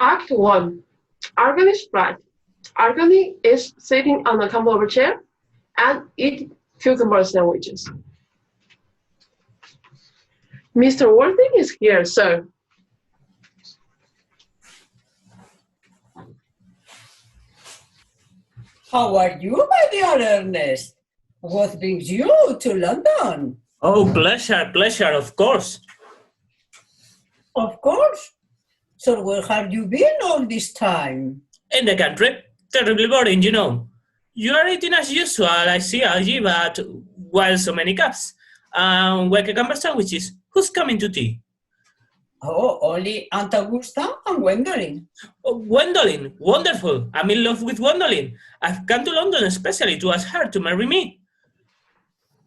Act 1. Organist flat. Organi is sitting on a comfortable chair and eating cucumber sandwiches. Mr. Worthing is here, sir. How are you, my dear Ernest? What brings you to London? Oh, pleasure, of course. Of course. So where have you been all this time? In the country. Terribly boring, you know. You are eating as usual, I see, Algie, but why so many cups? Where cucumber sandwiches? Who's coming to tea? Oh, only Aunt Augusta and Gwendolyn. Oh, Gwendolyn, wonderful. I'm in love with Gwendolyn. I've come to London especially to ask her to marry me.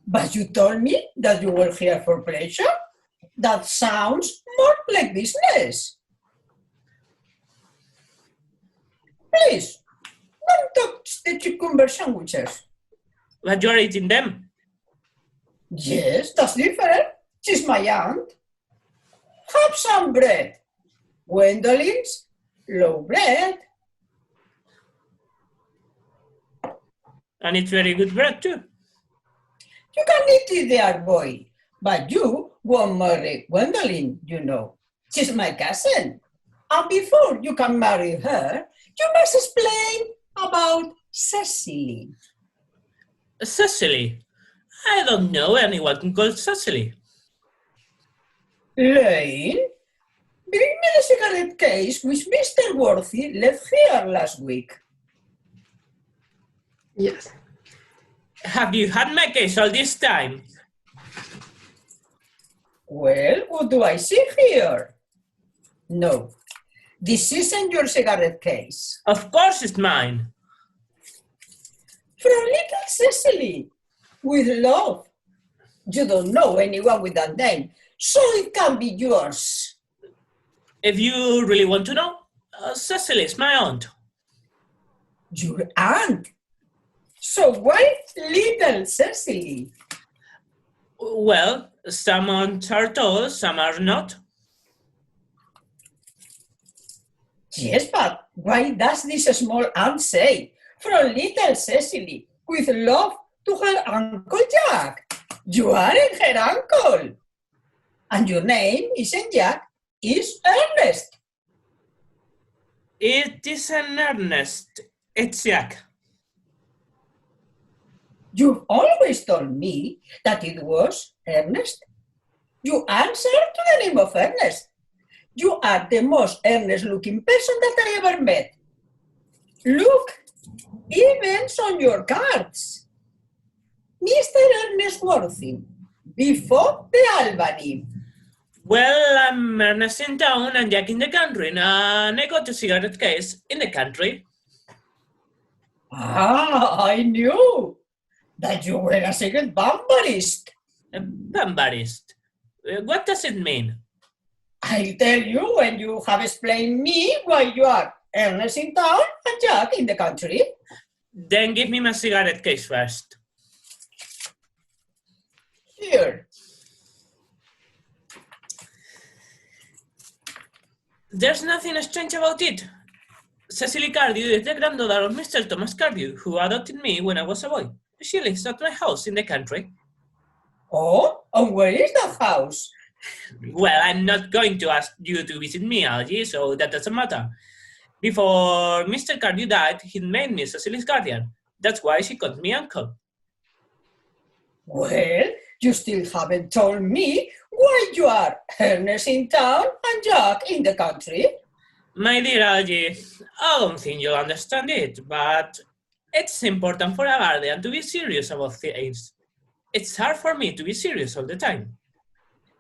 But you told me that you were here for pleasure? That sounds more like business. Please, don't touch the cucumber sandwiches. But you are eating them. Yes, that's different. She's my aunt. Have some bread. Gwendolyn's low bread. And it's very good bread too. You can eat it there, boy. But you won't marry Gwendolyn, you know. She's my cousin. And before you can marry her, you must explain about Cecily. Cecily? I don't know anyone called Cecily. Lane, bring me the cigarette case which Mr. Worthy left here last week. Yes. Have you had my case all this time? Well, what do I see here? No, this isn't your cigarette case. Of course it's mine. From little Cecily, with love. You don't know anyone with that name, so it can be yours. If you really want to know, Cecily is my aunt. Your aunt? So why little Cecily? Well, some aunts are tall, some are not. Yes, but why does this small aunt say, from little Cecily, with love to her Uncle Jack? You aren't her uncle. And your name isn't Jack, it's Ernest. It isn't Ernest, it's Jack. You've always told me that it was Ernest. You answer to the name of Ernest. You are the most earnest-looking person that I ever met. Look, even on your cards. Mr. Ernest Worthing, before the Albany. Well, I'm Ernest in town and Jack in the country, and I got a cigarette case in the country. Ah, I knew that you were a secret bambarist. A bambarist? What does it mean? I'll tell you when you have explained me why you are Ernest in town and Jack in the country. Then give me my cigarette case first. Here. There's nothing strange about it. Cecily Cardew is the granddaughter of Mr. Thomas Cardew, who adopted me when I was a boy. She lives at my house in the country. Oh, and where is that house? Well, I'm not going to ask you to visit me, Algie, so that doesn't matter. Before Mr. Cardew died, he made me Cecily's guardian. That's why she called me uncle. Well, you still haven't told me why you are Ernest in town and Jack in the country. My dear Algie, I don't think you'll understand it, but it's important for a guardian to be serious about things. It's hard for me to be serious all the time.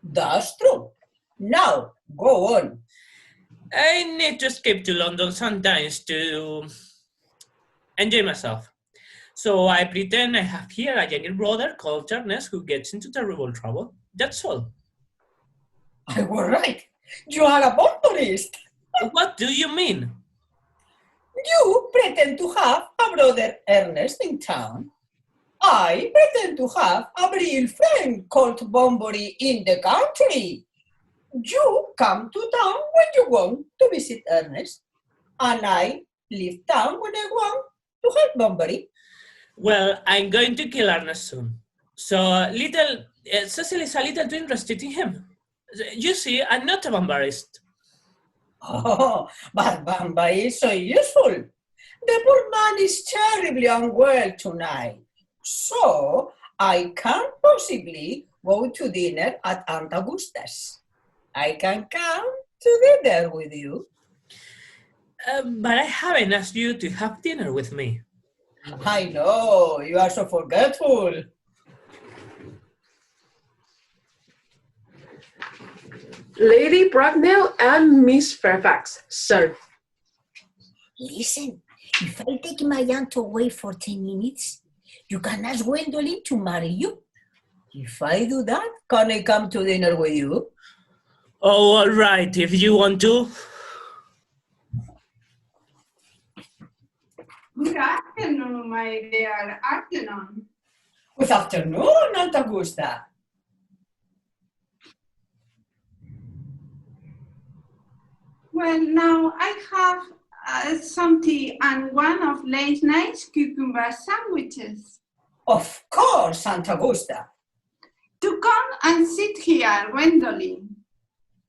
That's true. Now, go on. I need to escape to London sometimes to enjoy myself. So I pretend I have here a younger brother called Earnest who gets into terrible trouble. That's all. I was right. You are a bambarist. What do you mean? You pretend to have a brother Ernest in town. I pretend to have a real friend called Bunbury in the country. You come to town when you want to visit Ernest, and I leave town when I want to help Bunbury. Well, I'm going to kill Earnest soon. So Cecil is a little too interested in him. You see, I'm not a vampirist. Oh, but Bunbury is so useful. The poor man is terribly unwell tonight. So I can't possibly go to dinner at Aunt Augusta's. I can come to dinner with you. But I haven't asked you to have dinner with me. I know, you are so forgetful. Lady Bracknell and Miss Fairfax, sir. Listen, if I take my aunt away for 10 minutes, you can ask Gwendolyn to marry you. If I do that, can I come to dinner with you? Oh, all right, if you want to. Good afternoon, my dear Afternoon. Good afternoon, Aunt Augusta. Well, now I have some tea and one of late night's cucumber sandwiches. Of course, Aunt Augusta. To come and sit here, Gwendolyn.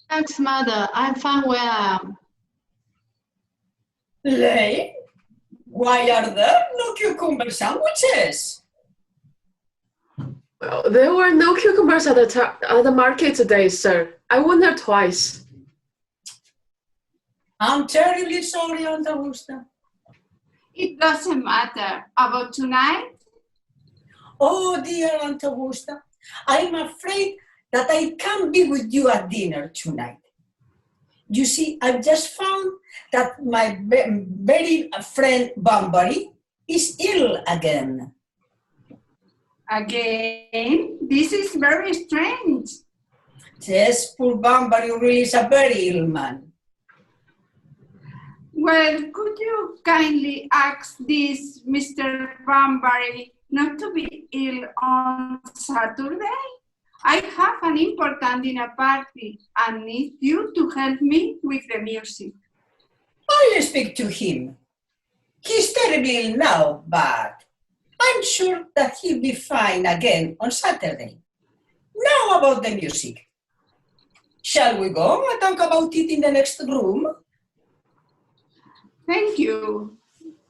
Thanks, Mother. I'm fine where I am. Lane, why are there no cucumber sandwiches? Well, there were no cucumbers at the market today, sir. I went there twice. I'm terribly sorry, Aunt Augusta. It doesn't matter. About tonight? Oh, dear Aunt Augusta, I'm afraid that I can't be with you at dinner tonight. You see, I've just found that my very friend Bunbury is ill again. Again? This is very strange. Yes, poor Bunbury really is a very ill man. Well, could you kindly ask this Mr. Bunbury not to be ill on Saturday? I have an important dinner party and need you to help me with the music. I'll speak to him. He's terribly ill now, but I'm sure that he'll be fine again on Saturday. Now about the music. Shall we go and talk about it in the next room? Thank you.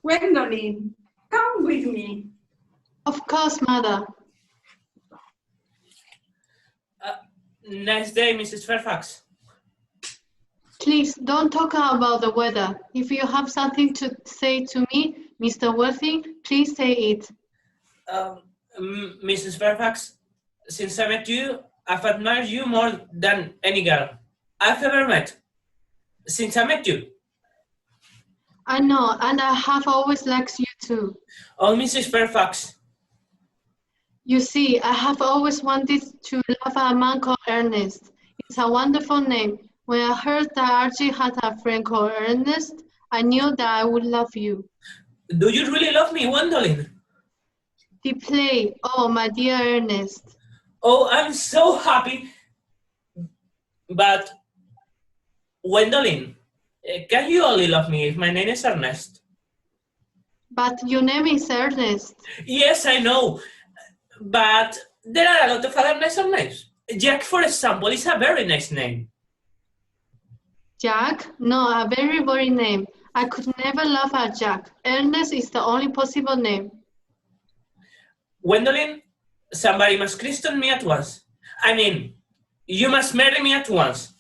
Gwendolyn, come with me. Of course, Mother. Nice day, Mrs. Fairfax. Please don't talk about the weather. If you have something to say to me, Mr. Worthing, please say it. Mrs. Fairfax, since I met you, I've admired you more than any girl I've ever met. Since I met you. I know, and I have always liked you too. Oh, Mrs. Fairfax. You see, I have always wanted to love a man called Ernest. It's a wonderful name. When I heard that Archie had a friend called Ernest, I knew that I would love you. Do you really love me, Gwendolyn? Deeply, oh, my dear Ernest. Oh, I'm so happy. But, Gwendolyn, can you only love me if my name is Ernest? But your name is Ernest. Yes, I know. But there are a lot of other nicer names. Jack, for example, is a very nice name. Jack? No, a very boring name. I could never love a Jack. Ernest is the only possible name. Gwendolyn, somebody must christen me at once. I mean, you must marry me at once.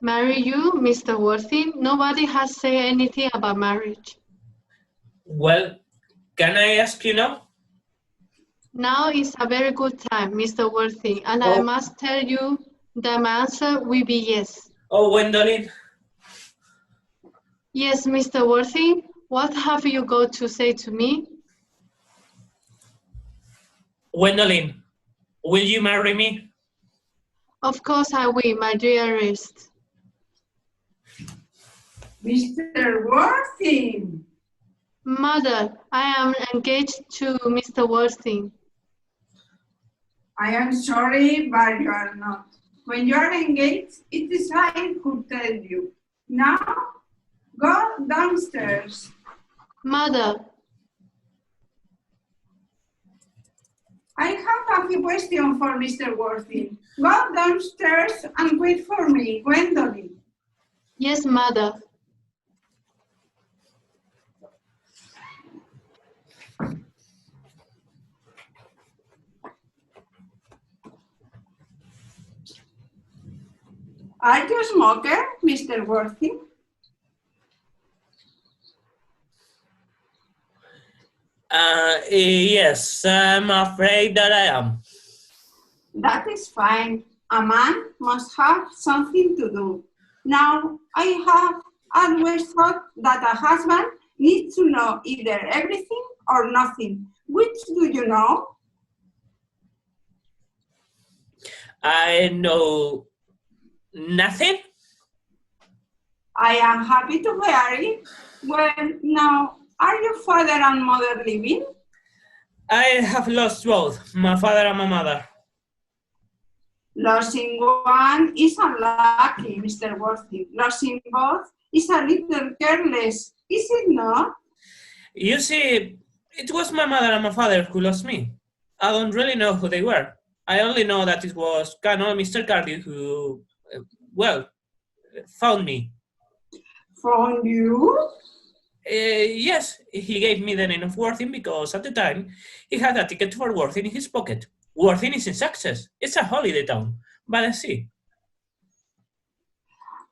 Marry you, Mr. Worthing? Nobody has said anything about marriage. Well, can I ask you now? Now is a very good time, Mr. Worthing, and I must tell you that my answer will be yes. Oh, Gwendolyn. Yes, Mr. Worthing, what have you got to say to me? Gwendolyn, will you marry me? Of course I will, my dearest. Mr. Worthing. Mother, I am engaged to Mr. Worthing. I am sorry, but you are not. When you are engaged, it is I who tell you. Now, go downstairs. Mother, I have a few questions for Mr. Worthing. Go downstairs and wait for me, Gwendolyn. yes, mother. Are you a smoker, Mr. Worthing? Yes, I'm afraid that I am. That is fine. A man must have something to do. Now, I have always thought that a husband needs to know either everything or nothing. Which do you know? I know nothing. I am happy to hear it. Well, now, are your father and mother living? I have lost both, my father and my mother. Losing one is unlucky, Mr. Worthing. Losing both is a little careless, is it not? You see, it was my mother and my father who lost me. I don't really know who they were. I only know that it was Colonel Mr. Cardy who, found me. Found you? Yes, he gave me the name of Worthing because at the time he had a ticket for Worthing in his pocket. Worthing is in Sussex. It's a holiday town, by the sea.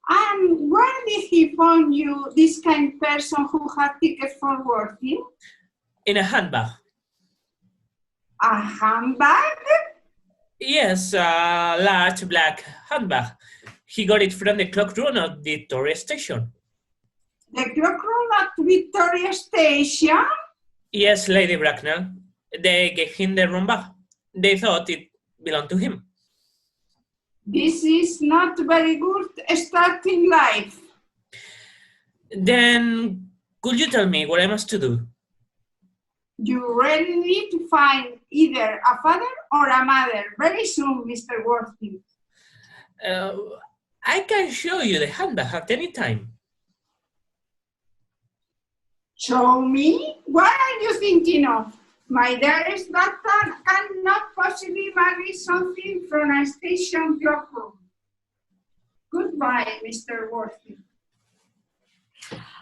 And where did he find you, this kind person who had tickets for Worthing? In a handbag. A handbag? Yes, a large black handbag. He got it from the clock room at the Victoria Station. The clock room at Victoria Station? Yes, Lady Bracknell. They gave him the wrong bag. They thought it belonged to him. This is not very good starting life. Then, could you tell me what I must to do? You really need to find either a father or a mother very soon, Mr. Worthing. I can show you the handbag at any time. Show me? What are you thinking of? My dearest daughter cannot possibly marry something from a station clock room. Goodbye, Mr. Worthing.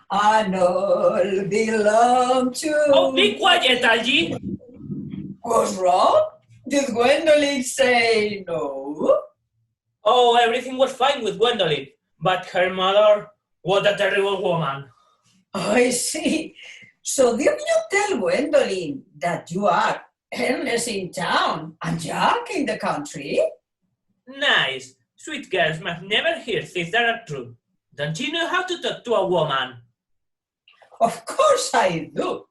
And all belong to... Oh, be quiet, Algie! What's wrong? Did Gwendolyn say no? Oh, everything was fine with Gwendolyn, but her mother, what a terrible woman. I see. So did you tell Gwendolyn that you are Ernest in town and Jack in the country? Nice. Sweet girls must never hear things that are true. Don't you know how to talk to a woman? Of course I do.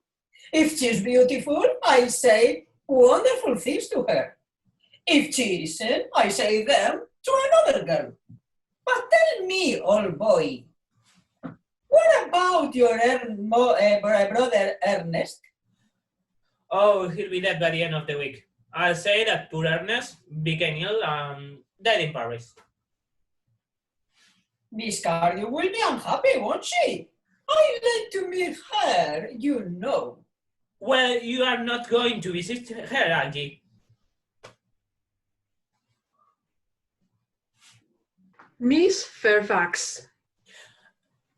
If she's beautiful, I say wonderful things to her. If she isn't, I say them to another girl. But tell me, old boy, what about your brother Ernest? Oh, he'll be dead by the end of the week. I'll say that poor Ernest became ill and died in Paris. Miss Cardew will be unhappy, won't she? I'd like to meet her, you know. Well, you are not going to visit her, Angie. Miss Fairfax.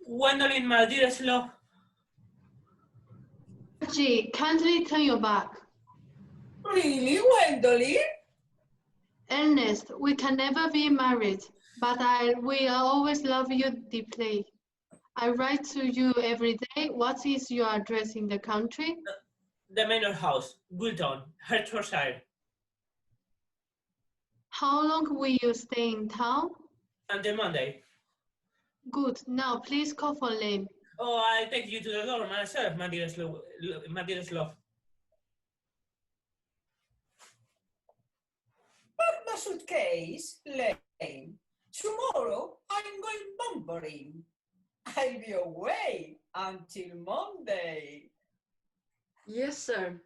Gwendolyn, my dearest love. Archie, kindly turn your back. Really, Gwendolyn? Ernest, we can never be married, but I will always love you deeply. I write to you every day. What is your address in the country? The Manor House, Goulton, Hertfordshire. How long will you stay in town? Until Monday. Good. Now, please call for Lane. Oh, I'll take you to the door myself, my dearest love. Pack my suitcase, Lane. Tomorrow I'm going bumpering. I'll be away until Monday. Yes, sir.